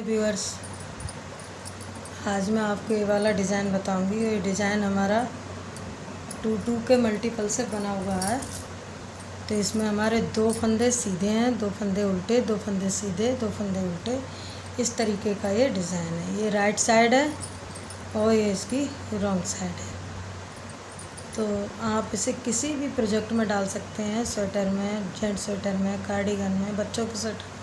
Viewers, आज मैं आपको ये वाला डिज़ाइन बताऊंगी। ये डिज़ाइन हमारा 2 के मल्टीपल से बना हुआ है। तो इसमें हमारे 2 फंदे सीधे हैं, 2 फंदे उल्टे, 2 फंदे सीधे, 2 फंदे उल्टे, इस तरीके का ये डिज़ाइन है। ये राइट साइड है और ये इसकी रॉन्ग साइड है। तो आप इसे किसी भी प्रोजेक्ट में डाल सकते हैं, स्वेटर में, जेंट्स स्वेटर में, कार्डिगन में, बच्चों के स्वेटर,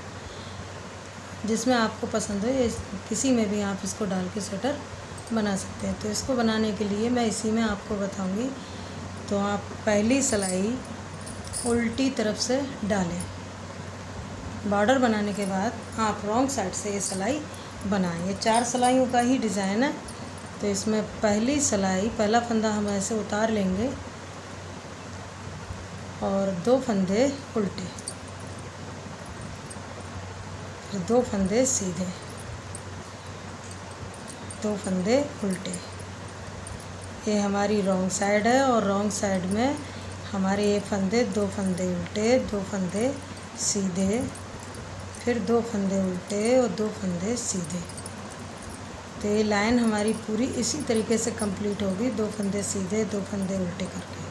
जिसमें आपको पसंद हो, ये किसी में भी आप इसको डाल के स्वेटर बना सकते हैं। तो इसको बनाने के लिए मैं इसी में आपको बताऊंगी। तो आप पहली सिलाई उल्टी तरफ से डालें। बॉर्डर बनाने के बाद आप रॉन्ग साइड से ये सिलाई बनाएं। ये 4 सिलाइयों का ही डिज़ाइन है। तो इसमें पहली सिलाई, पहला फंदा हम ऐसे उतार लेंगे और 2 फंदे उल्टे, फिर 2 फंदे सीधे, 2 फंदे उल्टे। ये हमारी रॉन्ग साइड है और रॉन्ग साइड में हमारे ये फंदे, 2 फंदे उल्टे, 2 फंदे सीधे, फिर 2 फंदे उल्टे और 2 फंदे सीधे। तो ये लाइन हमारी पूरी इसी तरीके से कंप्लीट होगी, 2 फंदे सीधे, 2 फंदे उल्टे करके।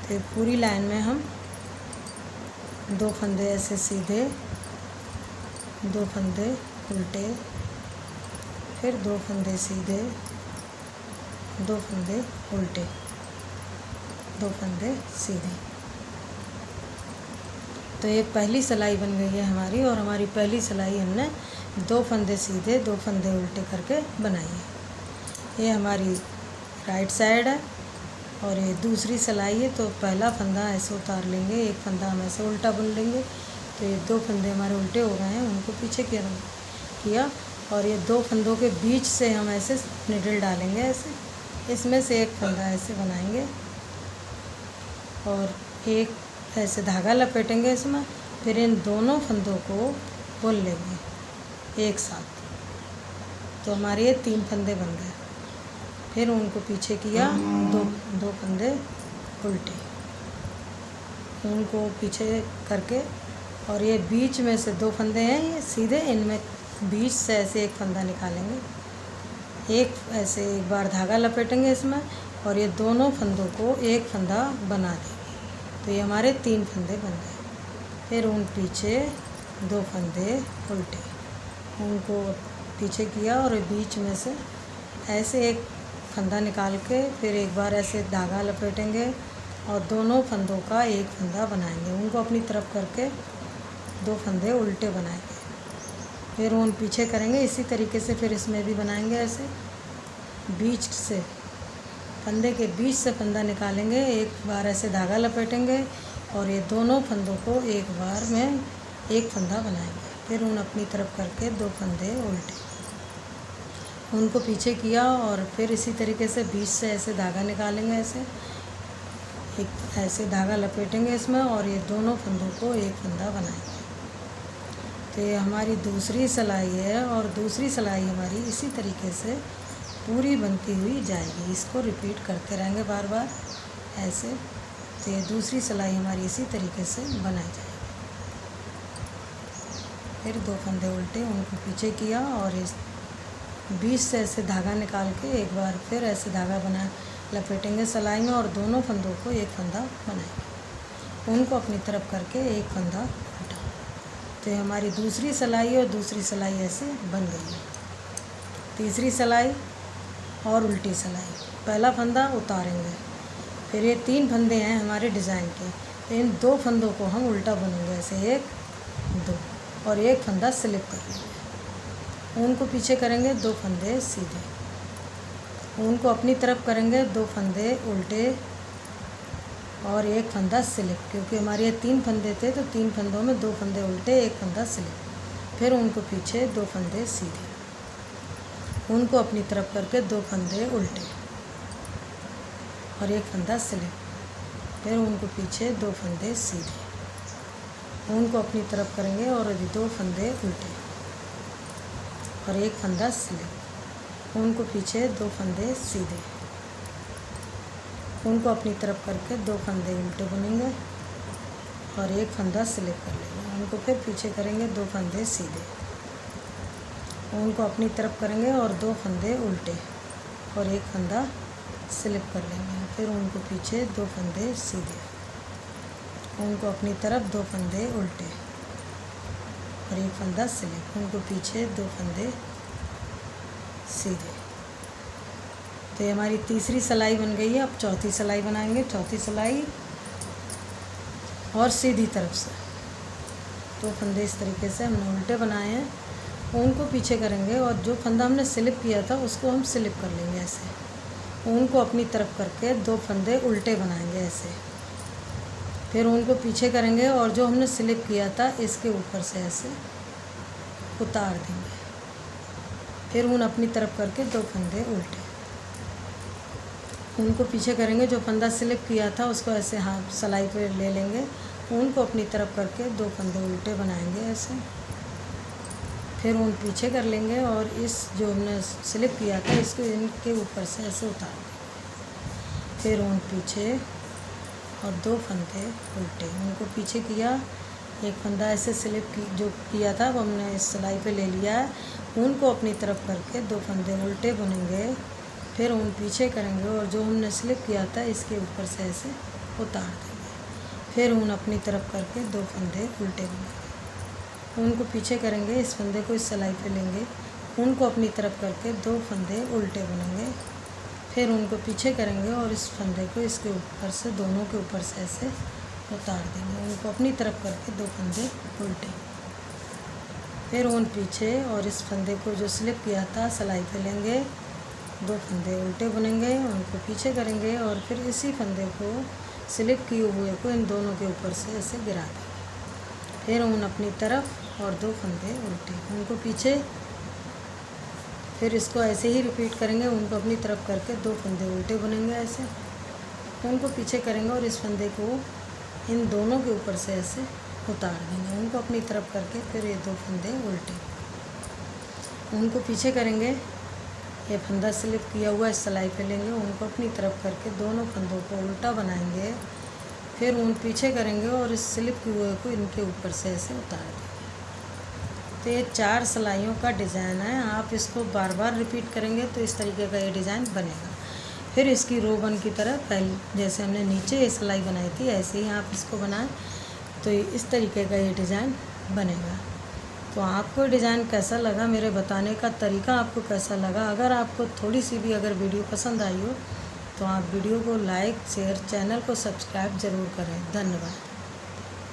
तो पूरी लाइन में हम 2 फंदे ऐसे सीधे, 2 फंदे उल्टे, फिर 2 फंदे सीधे, 2 फंदे उल्टे, 2 फंदे सीधे। तो ये पहली सिलाई बन गई है हमारी। और हमारी पहली सिलाई हमने 2 फंदे सीधे, 2 फंदे उल्टे करके बनाई है। ये हमारी राइट साइड है और ये दूसरी सिलाई है। तो पहला फंदा ऐसे उतार लेंगे, एक फंदा हम ऐसे उल्टा बुन लेंगे। तो ये 2 फंदे हमारे उल्टे हो गए हैं, उनको पीछे किया और ये 2 फंदों के बीच से हम ऐसे निडल डालेंगे। ऐसे इसमें से एक फंदा ऐसे बनाएंगे और एक ऐसे धागा लपेटेंगे इसमें। फिर इन दोनों फंदों को बुन लेंगे एक साथ। तो हमारे ये 3 फंदे बन गए। फिर उनको पीछे किया, 2 फंदे उल्टे, उनको पीछे करके, और ये बीच में से 2 फंदे हैं ये सीधे, इनमें बीच से ऐसे एक फंदा निकालेंगे। एक ऐसे एक बार धागा लपेटेंगे इसमें और ये दोनों फंदों को एक फंदा बना देंगे। तो ये हमारे 3 फंदे बन गए। फिर उन पीछे 2 फंदे उल्टे, उनको पीछे किया और बीच में से ऐसे एक फंदा निकाल के फिर एक बार ऐसे धागा लपेटेंगे और दोनों फंदों का एक फंदा बनाएंगे। उनको अपनी तरफ करके 2 फंदे उल्टे बनाएंगे। फिर उन पीछे करेंगे इसी तरीके से। फिर इसमें भी बनाएंगे ऐसे, बीच से फंदे के बीच से फंदा निकालेंगे, एक बार ऐसे धागा लपेटेंगे और ये दोनों फंदों को एक बार में एक फंदा बनाएंगे। फिर उन अपनी तरफ करके 2 फंदे उल्टे, उनको पीछे किया और फिर इसी तरीके से बीच से ऐसे धागा निकालेंगे, ऐसे एक ऐसे धागा लपेटेंगे इसमें और ये दोनों फंदों को एक फंदा बनाएंगे। तो ये हमारी दूसरी सिलाई है और दूसरी सिलाई हमारी इसी तरीके से पूरी बनती हुई जाएगी। इसको रिपीट करते रहेंगे बार बार ऐसे। तो ये दूसरी सिलाई हमारी इसी तरीके से बनाई जाएगी। फिर 2 फंदे उल्टे, उनको पीछे किया और इस बीच से ऐसे धागा निकाल के एक बार फिर ऐसे धागा बना लपेटेंगे सिलाई में और दोनों फंदों को एक फंदा बनाएंगे। उनको अपनी तरफ करके एक फंदा उल्टा। तो ये हमारी दूसरी सिलाई और दूसरी सिलाई ऐसे बन गई है। तीसरी सिलाई और उल्टी सिलाई, पहला फंदा उतारेंगे, फिर ये 3 फंदे हैं हमारे डिज़ाइन के। तो इन 2 फंदों को हम उल्टा बुनेंगे ऐसे 1 2 और एक फंदा स्लिप कर लेंगे। उनको पीछे करेंगे, 2 फंदे सीधे, उनको अपनी तरफ करेंगे, 2 फंदे उल्टे और एक फंदा स्लिप। क्योंकि हमारे ये 3 फंदे थे तो 3 फंदों में 2 फंदे उल्टे, एक फंदा स्लिप। फिर उनको पीछे 2 फंदे सीधे, उनको अपनी तरफ करके 2 फंदे उल्टे और एक फंदा स्लिप। फिर उनको पीछे 2 फंदे सीधे, उनको अपनी तरफ करेंगे और 2 फंदे उल्टे और एक फंदा स्लिप। उनको पीछे 2 फंदे सीधे, उनको अपनी तरफ करके 2 फंदे उल्टे बुनेंगे और एक फंदा स्लिप कर लेंगे। उनको फिर पीछे करेंगे, 2 फंदे सीधे, उनको अपनी तरफ करेंगे और 2 फंदे उल्टे और एक फंदा स्लिप कर लेंगे। फिर उनको पीछे 2 फंदे सीधे, उनको अपनी तरफ 2 फंदे उल्टे और एक फंदा स्लिप, उनको पीछे 2 फंदे सीधे। तो ये हमारी तीसरी सिलाई बन गई है। अब चौथी सिलाई बनाएंगे। चौथी सिलाई और सीधी तरफ से 2 फंदे इस तरीके से हमने उल्टे बनाए हैं, उनको पीछे करेंगे और जो फंदा हमने स्लिप किया था उसको हम स्लिप कर लेंगे ऐसे, उनको अपनी तरफ करके 2 फंदे उल्टे बनाएंगे ऐसे। फिर उनको पीछे करेंगे और जो हमने स्लिप किया था इसके ऊपर से ऐसे उतार देंगे। फिर उन अपनी तरफ करके 2 फंदे उल्टे, उनको पीछे करेंगे, जो फंदा स्लिप किया था उसको ऐसे हाथ सिलाई पे ले लेंगे, उनको अपनी तरफ करके 2 फंदे उल्टे बनाएंगे ऐसे। फिर उन पीछे कर लेंगे और इस जो हमने स्लिप किया था इसको इनके ऊपर से ऐसे उतार देंगे। फिर उन पीछे और 2 फंदे उल्टे, उनको पीछे किया, एक फंदा ऐसे स्लिप की जो किया था वो हमने इस सिलाई पे ले लिया है, उनको अपनी तरफ करके 2 फंदे उल्टे बुनेंगे। फिर उन पीछे करेंगे और जो हमने स्लिप किया था इसके ऊपर से ऐसे उतार देंगे। फिर उन अपनी तरफ करके 2 फंदे उल्टे बुनेंगे, उनको पीछे करेंगे, इस फंदे को इस सिलाई पे लेंगे, उनको अपनी तरफ करके 2 फंदे उल्टे बुनेंगे। फिर उनको पीछे करेंगे और इस फंदे को इसके ऊपर से, दोनों के ऊपर से ऐसे उतार देंगे, उनको अपनी तरफ करके 2 फंदे उल्टे। फिर उन पीछे और इस फंदे को जो स्लिप किया था सिलाई पे लेंगे, 2 फंदे उल्टे बुनेंगे, उनको पीछे करेंगे और फिर इसी फंदे को स्लिप किए हुए को इन दोनों के ऊपर से ऐसे गिरा देंगे। फिर उन अपनी तरफ और 2 फंदे उल्टे, उनको पीछे। फिर इसको ऐसे ही रिपीट करेंगे, उनको अपनी तरफ करके 2 फंदे उल्टे बुनेंगे ऐसे, उनको पीछे करेंगे और इस फंदे को इन दोनों के ऊपर से ऐसे उतार देंगे, उनको अपनी तरफ करके फिर ये 2 फंदे उल्टे, उनको पीछे करेंगे, ये फंदा स्लिप किया हुआ इस सिलाई पे लेंगे, उनको अपनी तरफ करके दोनों फंदों को उल्टा बनाएंगे। फिर उन पीछे करेंगे और इस स्लिप किए हुए को इनके ऊपर से ऐसे उतार देंगे। तो ये 4 सिलाइयों का डिज़ाइन है। आप इसको बार बार रिपीट करेंगे तो इस तरीके का ये डिज़ाइन बनेगा। फिर इसकी रो बन की तरह पहले जैसे हमने नीचे ये सिलाई बनाई थी ऐसे ही आप इसको बनाएं तो इस तरीके का ये डिज़ाइन बनेगा। तो आपको डिज़ाइन कैसा लगा, मेरे बताने का तरीका आपको कैसा लगा? अगर आपको थोड़ी सी भी अगर वीडियो पसंद आई हो तो आप वीडियो को लाइक शेयर, चैनल को सब्सक्राइब ज़रूर करें। धन्यवाद।